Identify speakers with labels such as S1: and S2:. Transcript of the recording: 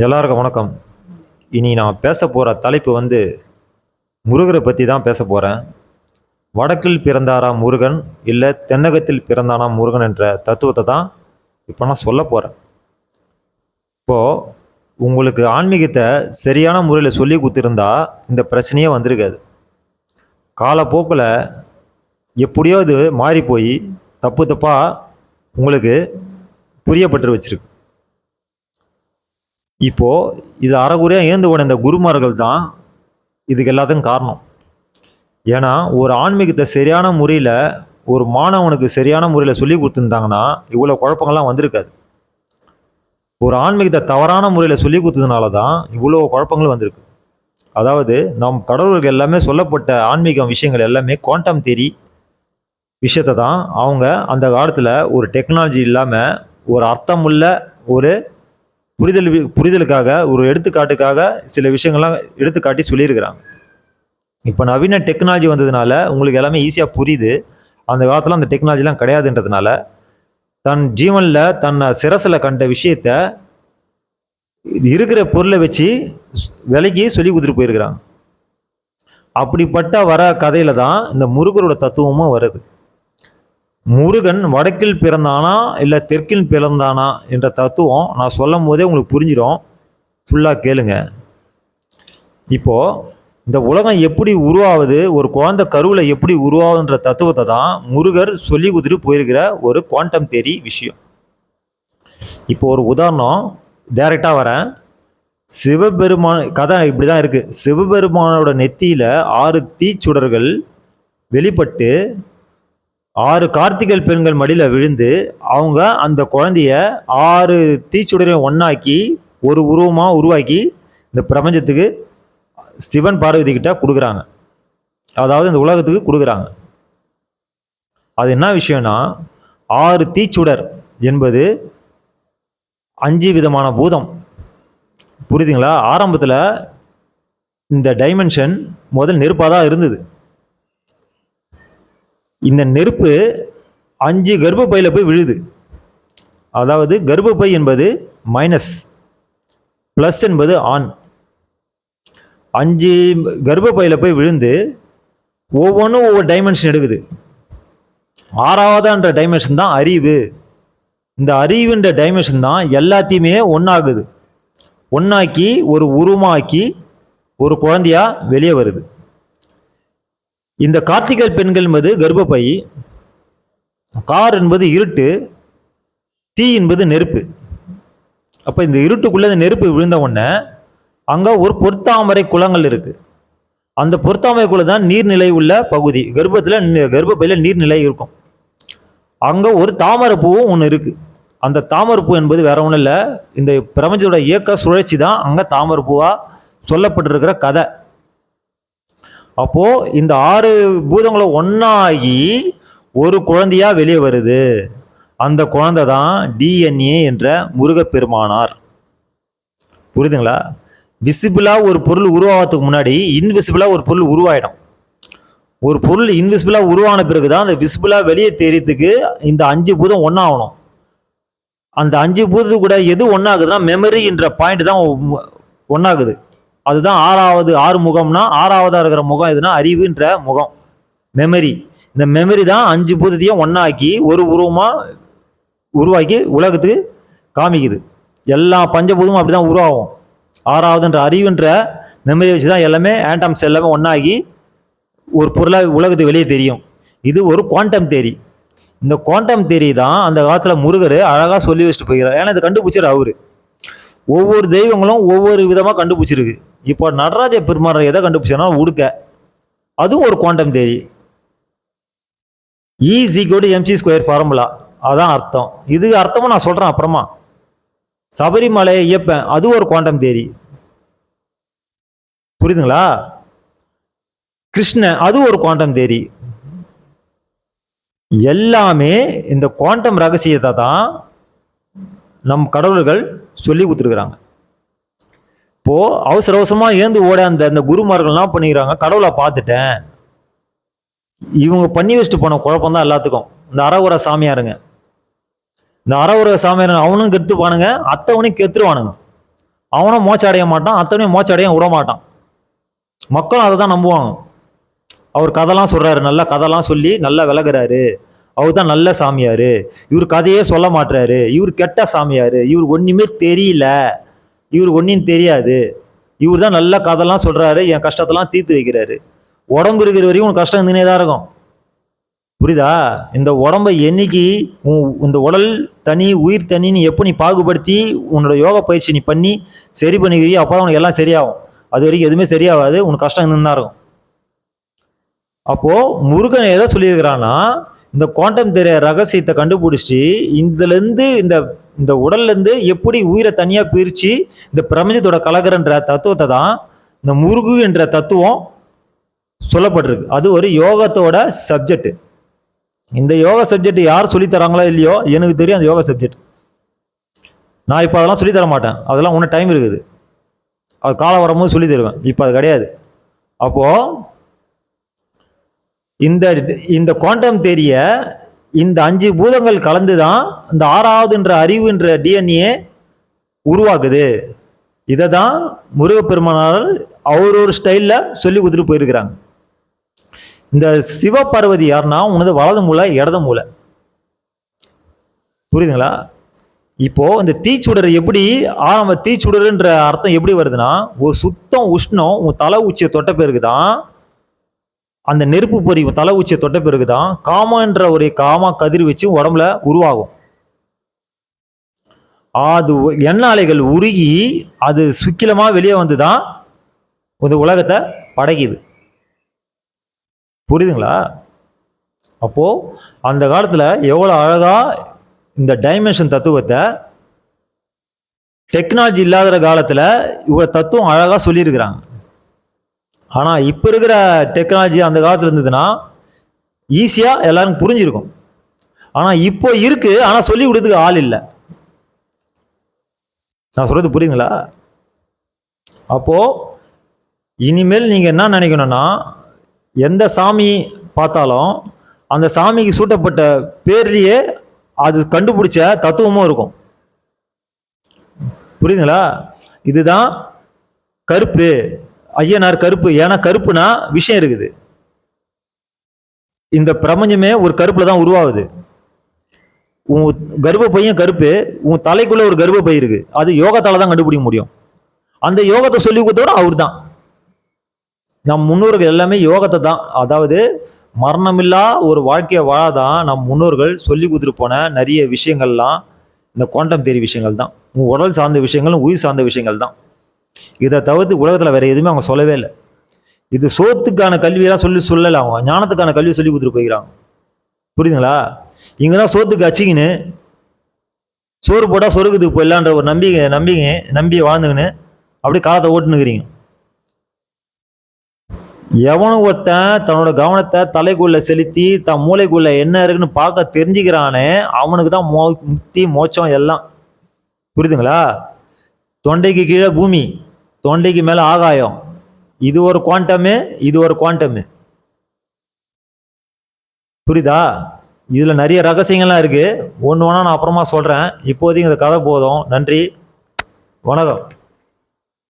S1: எல்லாருக்கும் வணக்கம். இனி நான் பேச போகிற தலைப்பு முருகரை பற்றி தான் பேச போகிறேன். வடக்கில் பிறந்தாரா முருகன், இல்லை தென்னகத்தில் பிறந்தானா முருகன் என்ற தத்துவத்தை தான் இப்போ நான் சொல்ல போகிறேன். இப்போது உங்களுக்கு ஆன்மீகத்தை சரியான முறையில் சொல்லி கொடுத்துருந்தா இந்த பிரச்சனையே வந்திருக்காது. காலப்போக்கில் எப்படியோ இது மாறி போய் தப்பு தப்பாக உங்களுக்கு புரியப்பட்டு வச்சிருக்கு. இப்போது இது அறகுறையாக ஏந்து போன இந்த குருமார்கள் தான் இதுக்கு எல்லாத்துக்கும் காரணம். ஏன்னா ஒரு ஆன்மீகத்தை சரியான முறையில் ஒரு மாணவனுக்கு சரியான முறையில் சொல்லி கொடுத்துருந்தாங்கன்னா இவ்வளோ குழப்பங்கள்லாம் வந்திருக்காது. ஒரு ஆன்மீகத்தை தவறான முறையில் சொல்லி கொடுத்ததுனால தான் இவ்வளோ குழப்பங்கள் வந்திருக்கு. அதாவது நம் கடவுளுக்கு எல்லாமே சொல்லப்பட்ட ஆன்மீகம் விஷயங்கள் எல்லாமே குவாண்டம் தியரி விஷயத்தை தான் அவங்க அந்த காலத்தில் ஒரு டெக்னாலஜி இல்லாமல் ஒரு அர்த்தமுள்ள ஒரு புரிதலுக்காக ஒரு எடுத்துக்காட்டுக்காக சில விஷயங்கள்லாம் எடுத்துக்காட்டி சொல்லியிருக்கிறாங்க. இப்போ நவீன டெக்னாலஜி வந்ததுனால உங்களுக்கு எல்லாமே ஈஸியாக புரியுது. அந்த காலத்தில் அந்த டெக்னாலஜிலாம் கிடையாதுன்றதுனால தன் ஜீவனில் தன்னை சிரசில் கண்ட விஷயத்த இருக்கிற பொருளை வச்சு விலைக்கு சொல்லி கொடுத்துட்டு போயிருக்கிறாங்க. அப்படிப்பட்ட வர கதையில தான் இந்த முருகரோட தத்துவமும் வருது. முருகன் வடக்கில் பிறந்தானா இல்லை தெற்கில் பிறந்தானா என்ற தத்துவம் நான் சொல்லும் போதே உங்களுக்கு புரிஞ்சிடும். ஃபுல்லாக கேளுங்க. இப்போது இந்த உலகம் எப்படி உருவாகுது, ஒரு குழந்தை கருவில் எப்படி உருவாகுன்ற தத்துவத்தை தான் முருகர் சொல்லி கொடுத்துட்டு போயிருக்கிற ஒரு குவாண்டம் தியரி விஷயம். இப்போ ஒரு உதாரணம் டைரெக்டாக வரேன். சிவபெருமான் கதை இப்படி தான் இருக்குது. சிவபெருமானோட நெத்தியில் 6 தீச்சுடர்கள் வெளிப்பட்டு 6 கார்த்திகை பெண்கள் மடியில் விழுந்து அவங்க அந்த குழந்தைய 6 தீச்சுடரையும் ஒன்றாக்கி ஒரு உருவமாக உருவாக்கி இந்த பிரபஞ்சத்துக்கு சிவன் பார்வதி கிட்ட கொடுக்குறாங்க. அதாவது இந்த உலகத்துக்கு கொடுக்குறாங்க. அது என்ன விஷயம்னா 6 தீச்சுடர் என்பது 5 விதமான பூதம். புரியுதுங்களா? ஆரம்பத்தில் இந்த டைமென்ஷன் முதல் நெருப்பாக தான் இருந்தது. இந்த நெருப்பு 5 கர்ப்பப்பையில் போய் விழுது. அதாவது கர்ப்பப்பை என்பது மைனஸ், ப்ளஸ் என்பது ஆன். 5 கர்ப்பப்பையில் போய் விழுந்து ஒவ்வொன்றும் ஒவ்வொரு டைமென்ஷன் எடுக்குது. 6வதுன்ற டைமென்ஷன் தான் அறிவு. இந்த அறிவுன்ற டைமென்ஷன் தான் எல்லாத்தையுமே ஒன்றாகுது. ஒன்றாக்கி ஒரு உருவமாக்கி ஒரு குழந்தையா வெளியே வருது. இந்த கார்த்திகை பெண்கள் என்பது கர்ப்பப்பை, கார் என்பது இருட்டு, தீ என்பது நெருப்பு. அப்போ இந்த இருட்டுக்குள்ளே இந்த நெருப்பு விழுந்த உடனே அங்கே ஒரு பொற்தாமரை குளங்கள் இருக்குது. அந்த பொற்தாமரை குளம் தான் நீர்நிலை உள்ள பகுதி. கர்ப்பப்பையில் நீர்நிலை இருக்கும். அங்கே ஒரு தாமரை பூவும் ஒன்று இருக்குது. அந்த தாமரை பூ என்பது வேற ஒன்றும் இல்லை, இந்த பிரபஞ்சத்தோட இயக்க சுழற்சி தான் அங்கே தாமரை பூவாக சொல்லப்பட்டிருக்கிற கதை. அப்போது இந்த 6 பூதங்களும் ஒன்றாகி ஒரு குழந்தையா வெளியே வருது. அந்த குழந்தை தான் டிஎன்ஏ என்ற முருகப்பெருமானார். புரியுதுங்களா? விசிபிளாக ஒரு பொருள் உருவாகிறதுக்கு முன்னாடி இன்விசிபிளாக ஒரு பொருள் உருவாயிடும். ஒரு பொருள் இன்விசிபிளாக உருவான பிறகு தான் அந்த விசிபிளாக வெளியே தெரியறதுக்கு இந்த 5 பூதம் ஒன்றாகணும். அந்த 5 பூதத்துக்கு கூட எது ஒன்றாகுதுன்னா மெமரி என்ற பாயிண்ட் தான் ஒன்றாகுது. அதுதான் 6 முகம்னா 6வதாக இருக்கிற முகம் எதுனா அறிவுன்ற முகம், மெமரி. இந்த மெமரி தான் 5 பூதத்தையும் ஒன்றாக்கி ஒரு உருவமாக உருவாக்கி உலகத்துக்கு காமிக்குது. எல்லா பஞ்சபூதமும் அப்படி தான் உருவாகும். 6வதுன்ற அறிவுன்ற மெமரி வச்சு தான் எல்லாமே ஆட்டம்ஸ் எல்லாமே ஒன்றாகி ஒரு பொருளாக உலகத்துக்கு வெளியே தெரியும். இது ஒரு குவாண்டம் தியரி. இந்த குவாண்டம் தியரி தான் அந்த காலத்தில் முருகர் அழகாக சொல்லி வச்சுட்டு போகிறார். ஏன்னா இதை கண்டுபிடிச்சார் அவரு. ஒவ்வொரு தெய்வங்களும் ஒவ்வொரு விதமாக கண்டுபிடிச்சிருக்கு. இப்போ நடராஜ பெருமாள் எதை கண்டுபிடிச்சானா உடுக்க, அதுவும் ஒரு குவாண்டம் தியரி. E=mc² ஃபார்முலா, அதான் அர்த்தம். இது அர்த்தமும் நான் சொல்கிறேன் அப்புறமா. சபரிமலையை ஐயப்பன், அது ஒரு குவாண்டம் தியரி. புரியுதுங்களா? கிருஷ்ணன், அது ஒரு குவாண்டம் தியரி. எல்லாமே இந்த குவாண்டம் ரகசியத்தை தான் நம் கடவுள்கள் சொல்லி கொடுத்துருக்குறாங்க. இப்போது அவசர அவசரமாக ஏந்து ஓட அந்த குருமார்கள்லாம் பண்ணிக்கிறாங்க. கடவுளை பார்த்துட்டேன், இவங்க பண்ணி வச்சுட்டு போன குழப்பம் தான் எல்லாத்துக்கும். இந்த அறகுற சாமியாருங்க, இந்த அறவுற சாமியார் அவனும் கெடுத்துப்பானுங்க, அத்தவனையும் கெத்துருவானுங்க. அவனும் மோட்சம் அடைய மாட்டான், அத்தனையும் மோட்சம் அடைய விட மாட்டான். மக்களும் அதை தான் நம்புவாங்க. அவர் கதைலாம் சொல்றாரு, நல்ல கதைலாம் சொல்லி நல்லா விளக்குறாரு, அவர் தான் நல்ல சாமியாரு, இவர் கதையே சொல்ல மாட்டாரு, இவர் கெட்ட சாமியாரு, இவர் ஒண்ணுமே தெரியல, இவர் ஒன்னும் தெரியாது, இவர் தான் நல்ல கதைலாம் சொல்றாரு, என் கஷ்டத்தெல்லாம் தீர்த்து வைக்கிறாரு. உடம்பு இருக்கிற வரைக்கும் உனக்கு கஷ்டம் இருந்துனே தான் இருக்கும். புரியுதா? இந்த உடம்பை என்னைக்கு இந்த உடல் தனி உயிர் தனின்னு எப்போ நீ பாகுபடுத்தி உன்னோட யோகா பயிற்சி நீ பண்ணி சரி பண்ணிக்கிறியோ அப்போ தான் உனக்கு எல்லாம் சரியாகும். அது வரைக்கும் எதுவுமே சரியாகாது, உனக்கு கஷ்டம் இருந்துன்னு தான் இருக்கும். அப்போ முருகன் எதை சொல்லியிருக்கிறான்னா, இந்த குவாண்டம் தெரிய ரகசியத்தை கண்டுபிடிச்சி இதுலேருந்து இந்த இந்த உடல்லேருந்து எப்படி உயிரை தனியாக பிரித்து இந்த பிரபஞ்சத்தோட கலகரன்ற தத்துவத்தை தான் இந்த முருகு என்ற தத்துவம் சொல்லப்பட்டிருக்கு. அது ஒரு யோகத்தோட சப்ஜெக்ட். இந்த யோகா சப்ஜெக்ட் யார் சொல்லித்தராங்களோ இல்லையோ, எனக்கு தெரியும் அந்த யோகா சப்ஜெக்ட். நான் இப்போ அதெல்லாம் சொல்லித்தர மாட்டேன், அதெல்லாம் ஒன்றும் டைம் இருக்குது, அது காலம் வரும்போது சொல்லி தருவேன். இப்போ அது கிடையாது. அப்போது இந்த குவாண்டம் தெரிய இந்த 5 பூதங்கள் கலந்து தான் இந்த 6வதுன்ற அறிவுன்ற டிஎன்ஏ உருவாக்குது. இதை தான் முருகப்பெருமானார் ஒரு ஸ்டைலில் சொல்லி கொடுத்துட்டு போயிருக்கிறாங்க. இந்த சிவபார்வதி யாருன்னா உனது வலது மூளை இடது மூளை. புரியுதுங்களா? இப்போ இந்த தீச்சுடர் எப்படி தீச்சுடருன்ற அர்த்தம் எப்படி வருதுன்னா, ஒரு சுத்தம் உஷ்ணம் உன் தலை உச்சியை தொட்ட பிறகு தான், அந்த நெருப்பு பொறி தலை உச்சியை தொட்ட பிறகு தான் காமன்ற ஒரு காமா கதிர் வச்சு உடம்புல உருவாகும். அது எண்ண அலைகள் உருகி அது சுக்கிலமா வெளியே வந்துதான் இந்த உலகத்தை படைக்குது. புரியுதுங்களா? அப்போ அந்த காலத்துல எவ்வளவு அழகா இந்த டைமென்ஷன் தத்துவத்தை டெக்னாலஜி இல்லாத காலத்துல இவ்வளவு தத்துவம் அழகா சொல்லியிருக்கிறாங்க. ஆனா இப்ப இருக்கிற டெக்னாலஜி அந்த காலத்துல இருந்ததுன்னா ஈஸியா எல்லாரும் புரிஞ்சிருக்கும். ஆனா இப்போ இருக்கு, ஆனா சொல்லி கொடுத்ததுக்கு ஆள் இல்லை. நான் சொல்றது புரியுதுங்களா? அப்போ இனிமேல் நீங்க என்ன நினைக்கணும்னா, எந்த சாமி பார்த்தாலும் அந்த சாமிக்கு சூட்டப்பட்ட பேர்லயே அது கண்டுபிடிச்ச தத்துவமும் இருக்கும். புரியுதுங்களா? இதுதான் கருப்பு, ஐயனார் கருப்பு. ஏன்னா கருப்புனா விஷயம் இருக்குது. இந்த பிரபஞ்சமே ஒரு கருப்புல தான் உருவாகுது. உன் கர்ப்பப்பையும் கருப்பு, உன் தலைக்குள்ள ஒரு கர்ப்பப்பை இருக்கு, அது யோகத்தால தான் கண்டுபிடிக்க முடியும். அந்த யோகத்தை சொல்லி கொடுத்தவரை அவர் தான். நம் முன்னோர்கள் எல்லாமே யோகத்தை தான், அதாவது மரணமில்லா ஒரு வாழ்க்கையை வாழாதான் நம் முன்னோர்கள் சொல்லி கொடுத்துட்டு போன நிறைய விஷயங்கள்லாம் இந்த குவாண்டம் தியரி விஷயங்கள் தான். உன் உடல் சார்ந்த விஷயங்களும் உயிர் சார்ந்த விஷயங்கள் தான். இதை தவிர்த்து உலகத்தில் வேற எதுவுமே அவங்க சொல்லவே இல்லை. இது சோத்துக்கான கல்வியெல்லாம் சொல்லலை, அவங்க ஞானத்துக்கான கல்வியை சொல்லி கொடுத்துட்டு போய்க்கிறாங்க. புரியுதுங்களா? இங்கே தான் சோத்துக்கு அச்சிக்கின்னு சோறு போட்டால் சொருக்குதுக்கு போயிடலான்ற ஒரு நம்பி வாழ்ந்துங்கன்னு அப்படி காலத்தை ஓட்டுனுக்கிறீங்க. எவனும் ஒருத்தன் தன்னோட கவனத்தை தலைக்குள்ள செலுத்தி தன் மூளைக்குள்ள என்ன இருக்குன்னு பார்க்க தெரிஞ்சுக்கிறானே அவனுக்கு தான் முக்தி மோட்சம் எல்லாம். புரியுதுங்களா? தொண்டைக்கு கீழே பூமி, தொண்டைக்கு மேலே ஆகாயம். இது ஒரு குவாண்டமு, இது ஒரு குவாண்டமு. புரியுதா? இதுல நிறைய ரகசியங்கள்லாம் இருக்கு. ஒன்று ஒன்றா நான் அப்புறமா சொல்றேன். இப்போதைக்கு இந்த கதை போதும். நன்றி, வணக்கம்.